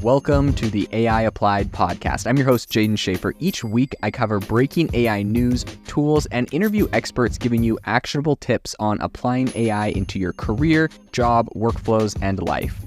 Welcome to the AI Applied podcast. I'm your host, Jaden Schaefer. Each week, I cover breaking AI news, tools, and interview experts giving you actionable tips on applying AI into your career, job, workflows, and life.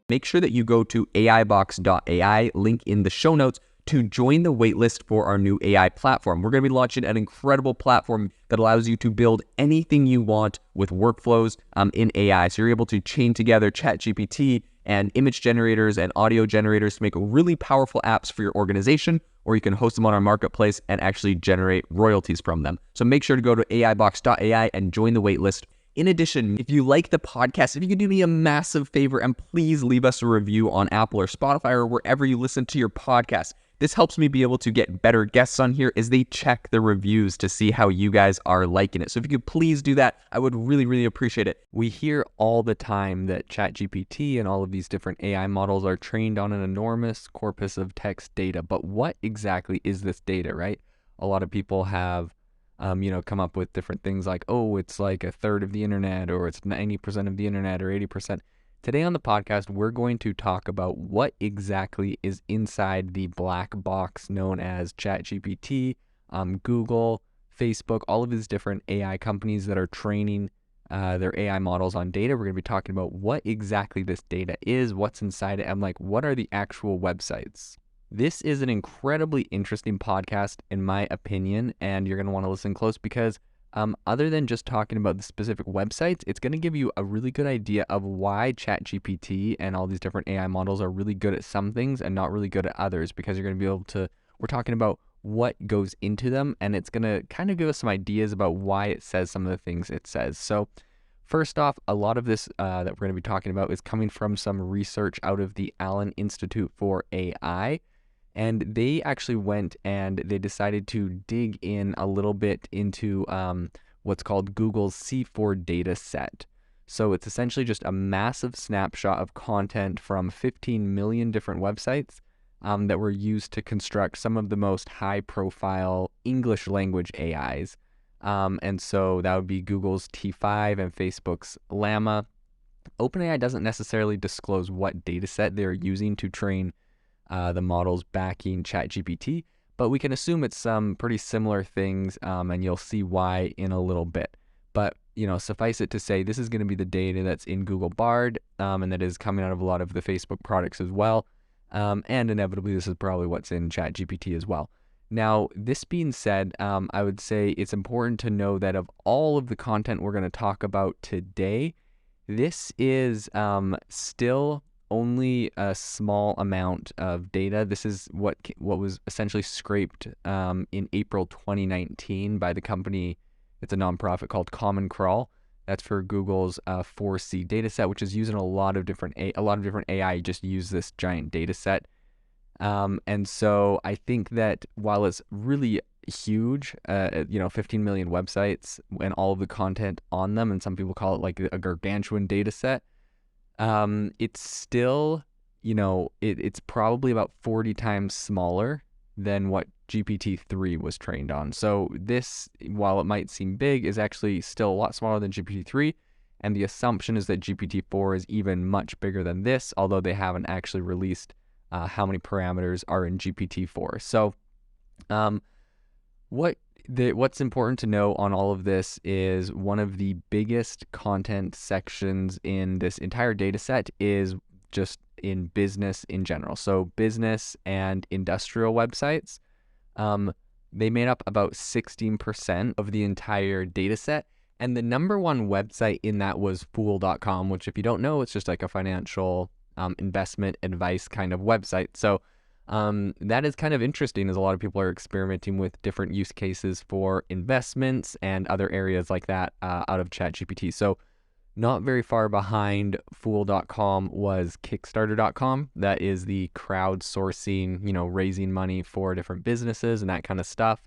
Make sure that you go to aibox.ai, link in the show notes, to join the waitlist for our new AI platform. We're going to be launching an incredible platform that allows you to build anything you want with workflows in AI. So you're able to chain together ChatGPT and image generators and audio generators to make really powerful apps for your organization, or you can host them on our marketplace and actually generate royalties from them. So make sure to go to aibox.ai and join the waitlist. In addition, if you like the podcast, if you could do me a massive favor and please leave us a review on Apple or Spotify or wherever you listen to your podcast. This helps me be able to get better guests on here as they check the reviews to see how you guys are liking it. So if you could please do that, I would really appreciate it. We hear all the time that ChatGPT and all of these different AI models are trained on an enormous corpus of text data. But what exactly is this data, right? A lot of people have come up with different things like, oh, it's like a third of the internet, or it's 90% of the internet, or 80%. Today on the podcast, we're going to talk about what exactly is inside the black box known as ChatGPT, Google, Facebook, all of these different AI companies that are training their AI models on data. We're going to be talking about what exactly this data is, what's inside it, and what are the actual websites. This is an incredibly interesting podcast, in my opinion, and you're going to want to listen close because other than just talking about the specific websites, it's going to give you a really good idea of why ChatGPT and all these different AI models are really good at some things and not really good at others, because you're going to be able to, we're talking about what goes into them, and it's going to kind of give us some ideas about why it says some of the things it says. So first off, a lot of this that we're going to be talking about is coming from some research out of the Allen Institute for AI. And they actually went and they decided to dig in a little bit into what's called Google's C4 data set. So it's essentially just a massive snapshot of content from 15 million different websites that were used to construct some of the most high-profile English language AIs. And so that would be Google's T5 and Facebook's Llama. OpenAI doesn't necessarily disclose what data set they're using to train the models backing ChatGPT, but we can assume it's some pretty similar things, and you'll see why in a little bit. But, suffice it to say, this is going to be the data that's in Google Bard, and that is coming out of a lot of the Facebook products as well, and inevitably this is probably what's in ChatGPT as well. Now, this being said, I would say it's important to know that of all of the content we're going to talk about today, this is still only a small amount of data. This is what was essentially scraped in April 2019 by the company. It's a nonprofit called Common Crawl. That's for Google's 4C data set, which is using a lot of different AI just use this giant data set. And so I think that while it's really huge, 15 million websites and all of the content on them, and some people call it like a gargantuan data set, it's still, it's probably about 40 times smaller than what GPT-3 was trained on. So this, while it might seem big, is actually still a lot smaller than GPT-3. And the assumption is that GPT-4 is even much bigger than this, although they haven't actually released how many parameters are in GPT-4. So what's important to know on all of this is one of the biggest content sections in this entire data set is just in business in general. So business and industrial websites, they made up about 16% of the entire data set. And the number one website in that was Fool.com, which if you don't know, it's just like a financial investment advice kind of website. So that is kind of interesting, as a lot of people are experimenting with different use cases for investments and other areas like that out of ChatGPT. So not very far behind Fool.com was Kickstarter.com. That is the crowdsourcing, raising money for different businesses and that kind of stuff.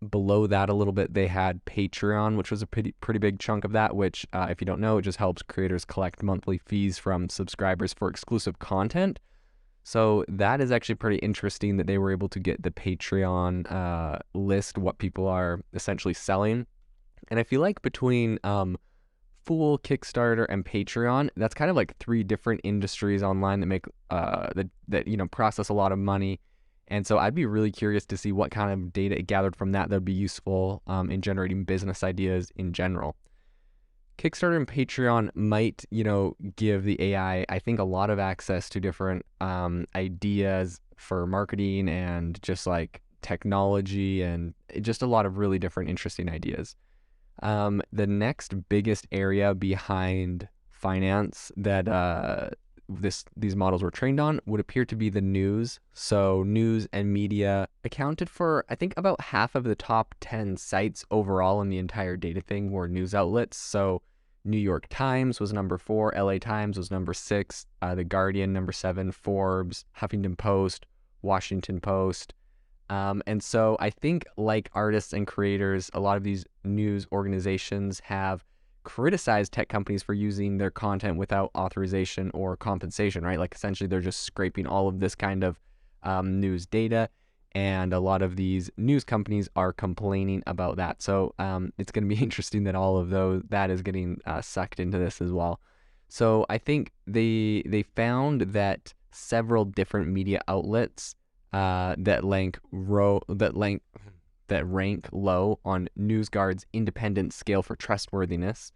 Below that a little bit, they had Patreon, which was a pretty big chunk of that, which if you don't know, it just helps creators collect monthly fees from subscribers for exclusive content. So that is actually pretty interesting that they were able to get the Patreon list what people are essentially selling. And I feel like between Fool, Kickstarter, and Patreon. That's kind of like 3 different industries online that make that process a lot of money. And so I'd be really curious to see what kind of data it gathered from that would be useful in generating business ideas in general. Kickstarter and Patreon might, give the AI, I think, a lot of access to different ideas for marketing and just like technology and just a lot of really different interesting ideas. The next biggest area behind finance that these models were trained on would appear to be the news. So news and media accounted for, I think, about half of the top 10 sites overall in the entire data thing were news outlets. So New York Times was number 4, LA Times was number 6, The Guardian number 7, Forbes, Huffington Post, Washington Post. And so I think, like artists and creators, a lot of these news organizations have criticized tech companies for using their content without authorization or compensation, right? Like essentially they're just scraping all of this kind of news data. And a lot of these news companies are complaining about that. So it's going to be interesting that all of that is getting sucked into this as well. So I think they found that several different media outlets that rank low on NewsGuard's independent scale for trustworthiness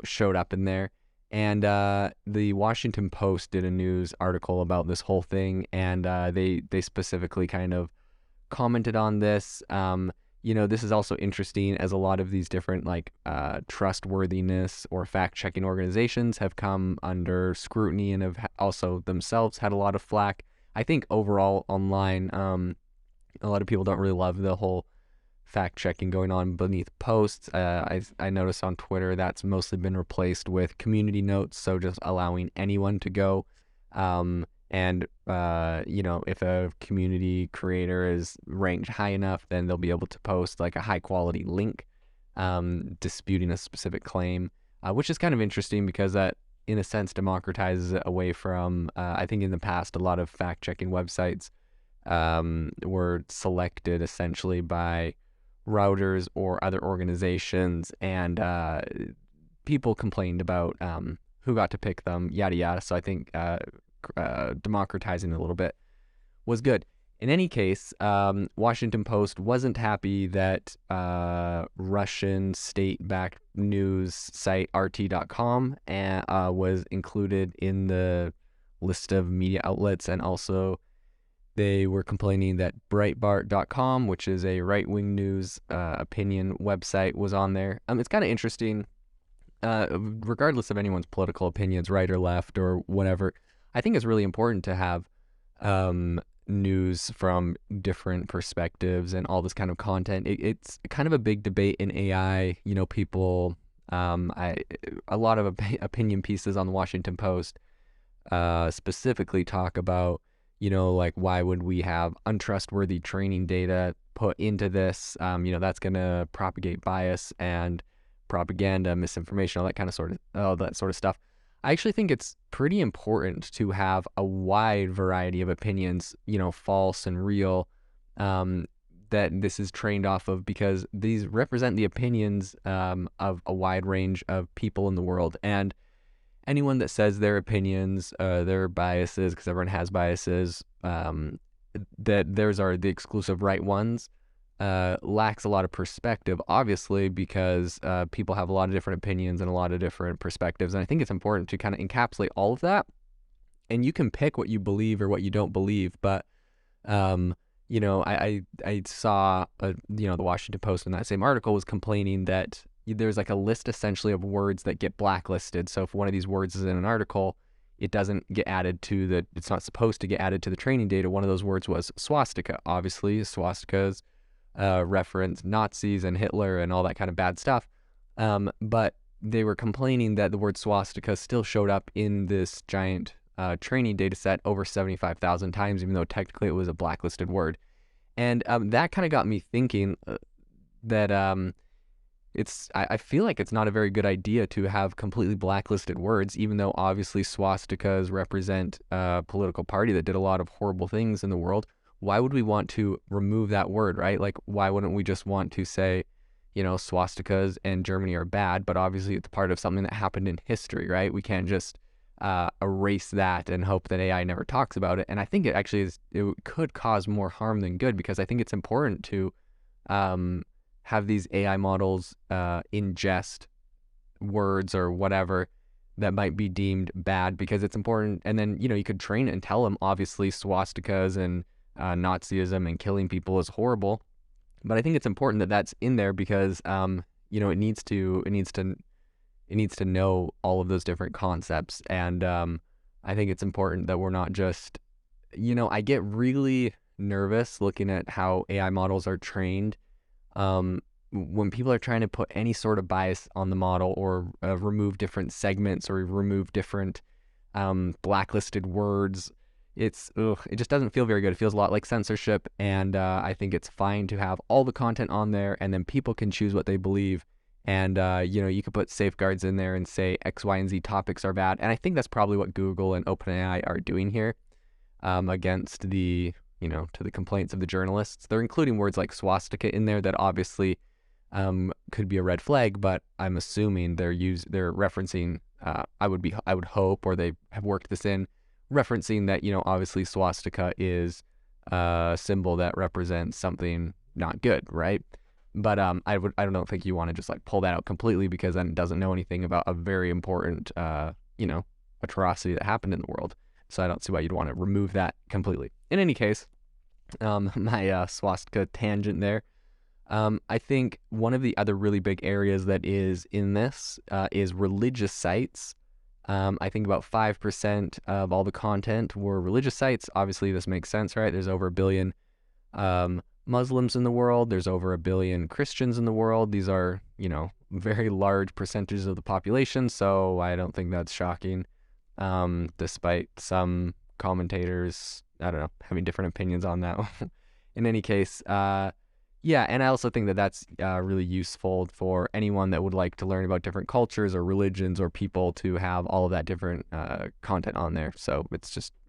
showed up in there. And the Washington Post did a news article about this whole thing, and they specifically kind of commented on this. This is also interesting as a lot of these different trustworthiness or fact-checking organizations have come under scrutiny and have also themselves had a lot of flack. I think overall online, a lot of people don't really love the whole fact-checking going on beneath posts. I noticed on Twitter that's mostly been replaced with community notes, so just allowing anyone to go. If a community creator is ranked high enough, then they'll be able to post like a high-quality link disputing a specific claim, which is kind of interesting because that, in a sense, democratizes it away from, I think in the past, a lot of fact-checking websites were selected essentially by routers or other organizations, and people complained about who got to pick them, yada yada. So I think democratizing it a little bit was good. In any case, Washington Post wasn't happy that Russian state-backed news site RT.com was included in the list of media outlets, and also they were complaining that Breitbart.com, which is a right-wing news opinion website, was on there. It's kind of interesting, regardless of anyone's political opinions, right or left or whatever. I think it's really important to have news from different perspectives and all this kind of content. It's kind of a big debate in AI. People, a lot of opinion pieces on the Washington Post specifically talk about, why would we have untrustworthy training data put into this? That's going to propagate bias and propaganda, misinformation, all that sort of stuff. I actually think it's pretty important to have a wide variety of opinions, false and real, that this is trained off of, because these represent the opinions of a wide range of people in the world. And anyone that says their opinions, their biases, because everyone has biases, that theirs are the exclusive right ones, lacks a lot of perspective, obviously, because people have a lot of different opinions and a lot of different perspectives. And I think it's important to kind of encapsulate all of that. And you can pick what you believe or what you don't believe. But, I saw, the Washington Post in that same article was complaining that there's like a list essentially of words that get blacklisted. So if one of these words is in an article, it doesn't get added to it's not supposed to get added to the training data. One of those words was swastika. Obviously, swastikas reference Nazis and Hitler and all that kind of bad stuff. But they were complaining that the word swastika still showed up in this giant training data set over 75,000 times, even though technically it was a blacklisted word. And that kind of got me thinking that I feel like it's not a very good idea to have completely blacklisted words, even though obviously swastikas represent a political party that did a lot of horrible things in the world. Why would we want to remove that word, right? Like, why wouldn't we just want to say, swastikas in Germany are bad, but obviously it's part of something that happened in history, right? We can't just erase that and hope that AI never talks about it. And I think it could cause more harm than good, because I think it's important to have these AI models ingest words or whatever that might be deemed bad, because it's important. And then, you could train it and tell them, obviously, swastikas and Nazism and killing people is horrible. But I think it's important that that's in there, because, it needs to know all of those different concepts. And I think it's important that we're not just, I get really nervous looking at how AI models are trained. When people are trying to put any sort of bias on the model, or remove different segments, or remove different blacklisted words, it just doesn't feel very good. It feels a lot like censorship, and I think it's fine to have all the content on there, and then people can choose what they believe. And, you could put safeguards in there and say X, Y, and Z topics are bad. And I think that's probably what Google and OpenAI are doing here, against the, to the complaints of the journalists. They're including words like swastika in there that obviously could be a red flag, but I'm assuming they're referencing, I would hope, or they have worked this in, referencing that, obviously swastika is a symbol that represents something not good, right? But I don't think you want to just like pull that out completely, because then it doesn't know anything about a very important, atrocity that happened in the world. So I don't see why you'd want to remove that completely. In any case, my swastika tangent there. I think one of the other really big areas that is in this is religious sites. I think about 5% of all the content were religious sites. Obviously, this makes sense, right? There's over 1 billion Muslims in the world. There's over 1 billion Christians in the world. These are, very large percentages of the population. So I don't think that's shocking, despite some commentators, I don't know, having different opinions on that. In any case, yeah, and I also think that that's really useful for anyone that would like to learn about different cultures or religions or people, to have all of that different content on there. So it would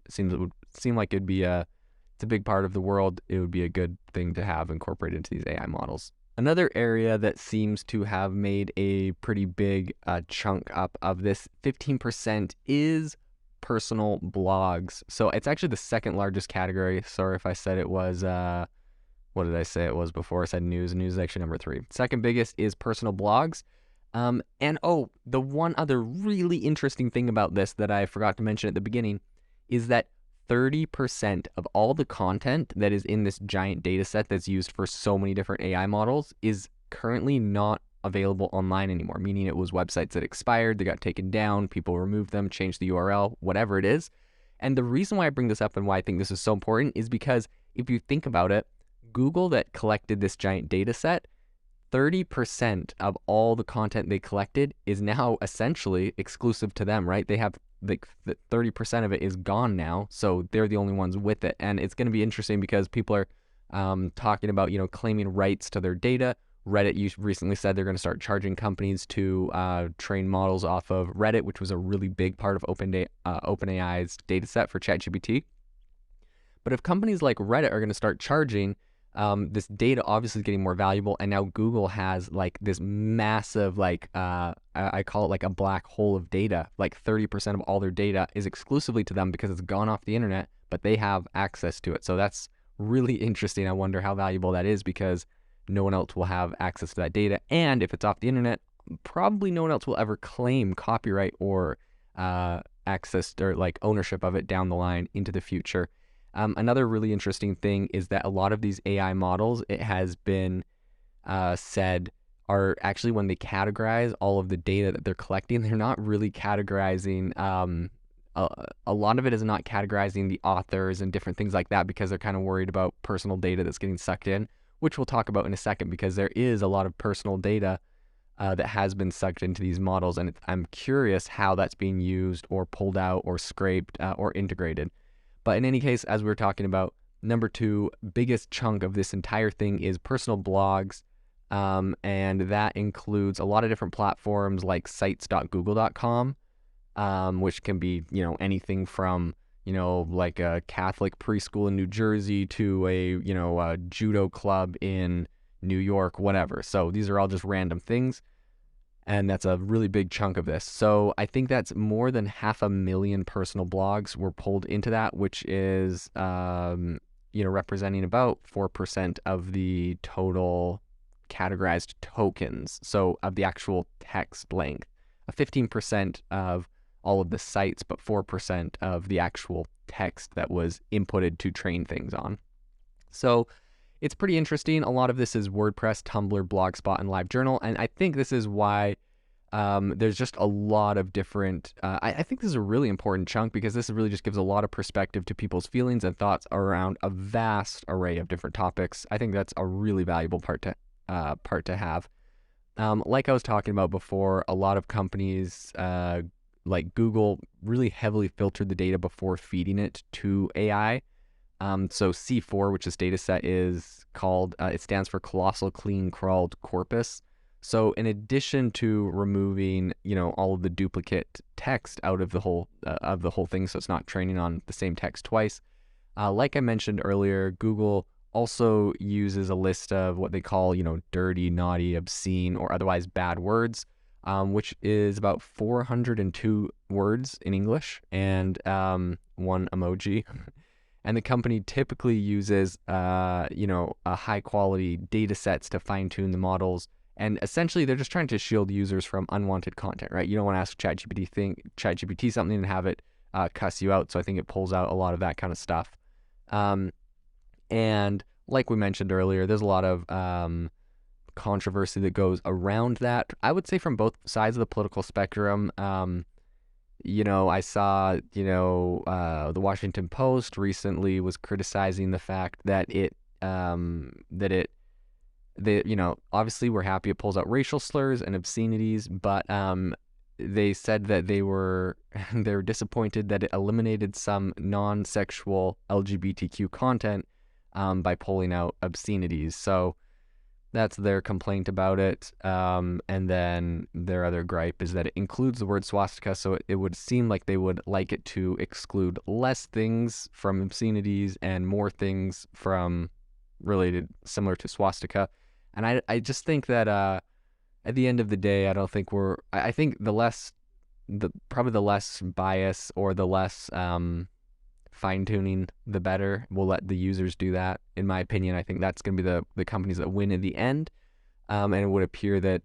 seem like it's a big part of the world. It would be a good thing to have incorporated into these AI models. Another area that seems to have made a pretty big chunk up of this 15% is personal blogs. So it's actually the second largest category. Sorry if I said it was, what did I say it was before? I said news. News is actually number 3. Second biggest is personal blogs. The one other really interesting thing about this that I forgot to mention at the beginning is that 30% of all the content that is in this giant data set that's used for so many different AI models is currently not available online anymore, meaning it was websites that expired, they got taken down, people removed them, changed the URL, whatever it is. And the reason why I bring this up and why I think this is so important is because if you think about it, Google that collected this giant data set, 30% of all the content they collected is now essentially exclusive to them, right? They have like 30% of it is gone now, so they're the only ones with it. And it's going to be interesting because people are talking about, claiming rights to their data. Reddit recently said they're going to start charging companies to train models off of Reddit, which was a really big part of OpenAI's data set for ChatGPT. But if companies like Reddit are going to start charging, this data obviously is getting more valuable, and now Google has like this massive, I call it like a black hole of data. Like 30% of all their data is exclusively to them because it's gone off the internet, but they have access to it. So that's really interesting. I wonder how valuable that is, because no one else will have access to that data. And if it's off the internet, probably no one else will ever claim copyright or access or like ownership of it down the line into the future. Another really interesting thing is that a lot of these AI models, it has been said, are actually, when they categorize all of the data that they're collecting, they're not really categorizing, a lot of it is not categorizing the authors and different things like that, because they're kind of worried about personal data that's getting sucked in, which we'll talk about in a second, because there is a lot of personal data that has been sucked into these models, and I'm curious how that's being used or pulled out or scraped or integrated. But in any case, as we were talking about, number 2 biggest chunk of this entire thing is personal blogs, and that includes a lot of different platforms like sites.google.com, which can be, anything from, like a Catholic preschool in New Jersey to a judo club in, New York, whatever. So these are all just random things. And that's a really big chunk of this. So I think that's more than 500,000 personal blogs were pulled into that, which is, representing about 4% of the total categorized tokens. So of the actual text length, 15% of all of the sites, but 4% of the actual text that was inputted to train things on. So it's pretty interesting. A lot of this is WordPress, Tumblr, Blogspot, and LiveJournal. And I think this is why there's just a lot of different, I think this is a really important chunk because this really just gives a lot of perspective to people's feelings and thoughts around a vast array of different topics. I think that's a really valuable part to have. Like I was talking about before, a lot of companies like Google really heavily filtered the data before feeding it to AI. So C4, which this data set is called, it stands for Colossal Clean Crawled Corpus. So in addition to removing, all of the duplicate text out of the whole thing, so it's not training on the same text twice. Like I mentioned earlier, Google also uses a list of what they call, dirty, naughty, obscene, or otherwise bad words, which is about 402 words in English and one emoji. And the company typically uses, a high quality data sets to fine tune the models. And essentially, they're just trying to shield users from unwanted content, right? You don't want to ask ChatGPT something and have it cuss you out. So I think it pulls out a lot of that kind of stuff. And like we mentioned earlier, there's a lot of controversy that goes around that. I would say from both sides of the political spectrum. I saw, the Washington Post recently was criticizing the fact that obviously we're happy it pulls out racial slurs and obscenities, but they said that they're disappointed that it eliminated some non-sexual LGBTQ content by pulling out obscenities. So that's their complaint about it. And then their other gripe is that it includes the word swastika, so it would seem like they would like it to exclude less things from obscenities and more things from related similar to swastika. And I just think that at the end of the day, I think probably the less bias or the less fine-tuning, the better. We'll let the users do that. In my opinion, I think that's going to be the companies that win in the end. And it would appear that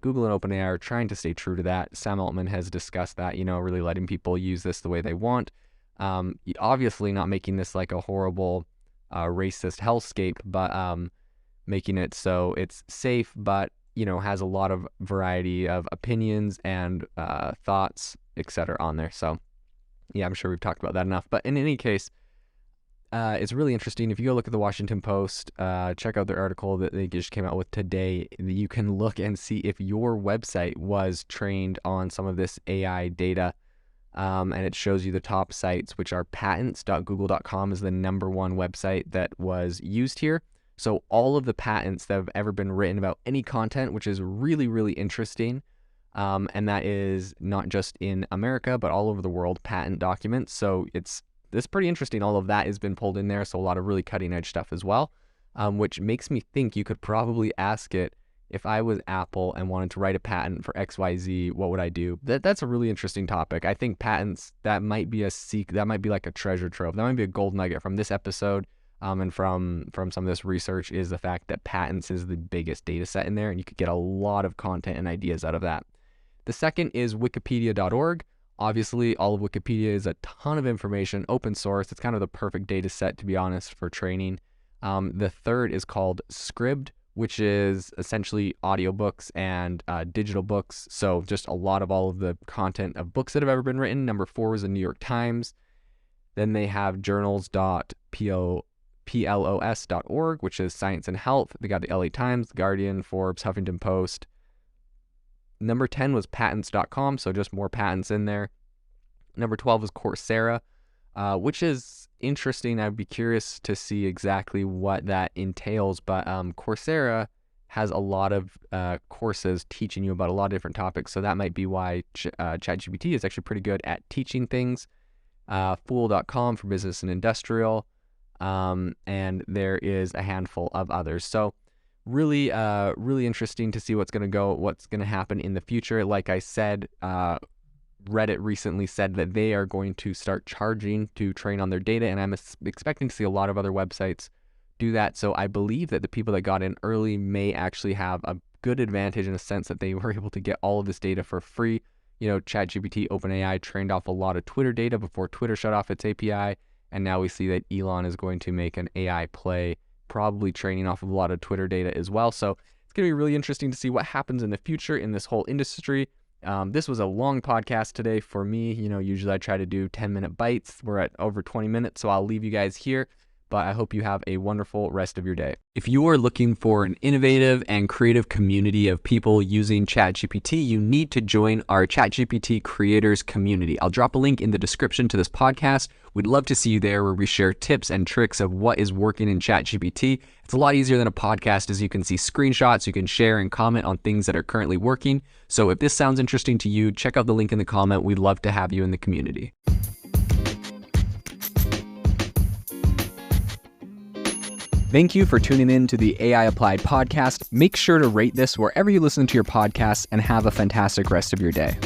Google and OpenAI are trying to stay true to that. Sam Altman has discussed that, really letting people use this the way they want. Obviously not making this like a horrible racist hellscape, but making it so it's safe, but, has a lot of variety of opinions and thoughts, etc. on there. So yeah, I'm sure we've talked about that enough. But in any case, it's really interesting. If you go look at the Washington Post, check out their article that they just came out with today. You can look and see if your website was trained on some of this AI data. And it shows you the top sites, which are patents.google.com is the number one website that was used here. So all of the patents that have ever been written about any content, which is really, really interesting. And that is not just in America, but all over the world, patent documents. So it's pretty interesting. All of that has been pulled in there. So a lot of really cutting edge stuff as well, which makes me think you could probably ask it, if I was Apple and wanted to write a patent for XYZ, what would I do? That's a really interesting topic. I think patents, that might be that might be like a treasure trove. That might be a gold nugget from this episode. And from some of this research is the fact that patents is the biggest data set in there, and you could get a lot of content and ideas out of that. The second is wikipedia.org. Obviously, all of Wikipedia is a ton of information, open source. It's kind of the perfect data set, to be honest, for training. The third is called Scribd, which is essentially audiobooks and digital books. So just a lot of all of the content of books that have ever been written. Number 4 is the New York Times. Then they have journals.plos.org, which is science and health. They got the LA Times, The Guardian, Forbes, Huffington Post. Number 10 was patents.com, so just more patents in there. Number 12 is Coursera, which is interesting. I'd be curious to see exactly what that entails, but Coursera has a lot of courses teaching you about a lot of different topics, so that might be why ChatGPT is actually pretty good at teaching things. Fool.com for business and industrial, and there is a handful of others. So really interesting to see what's going to happen in the future. Like I said, Reddit recently said that they are going to start charging to train on their data, and I'm expecting to see a lot of other websites do that. So I believe that the people that got in early may actually have a good advantage in a sense that they were able to get all of this data for free. ChatGPT, OpenAI trained off a lot of Twitter data before Twitter shut off its API, and now we see that Elon is going to make an AI play, probably training off of a lot of Twitter data as well. So it's going to be really interesting to see what happens in the future in this whole industry. This was a long podcast today for me. Usually I try to do 10-minute bites. We're at over 20 minutes, so I'll leave you guys here. But I hope you have a wonderful rest of your day. If you are looking for an innovative and creative community of people using ChatGPT, you need to join our ChatGPT creators community. I'll drop a link in the description to this podcast. We'd love to see you there, where we share tips and tricks of what is working in ChatGPT. It's a lot easier than a podcast, as you can see screenshots, you can share and comment on things that are currently working. So if this sounds interesting to you, check out the link in the comment. We'd love to have you in the community. Thank you for tuning in to the AI Applied podcast. Make sure to rate this wherever you listen to your podcasts, and have a fantastic rest of your day.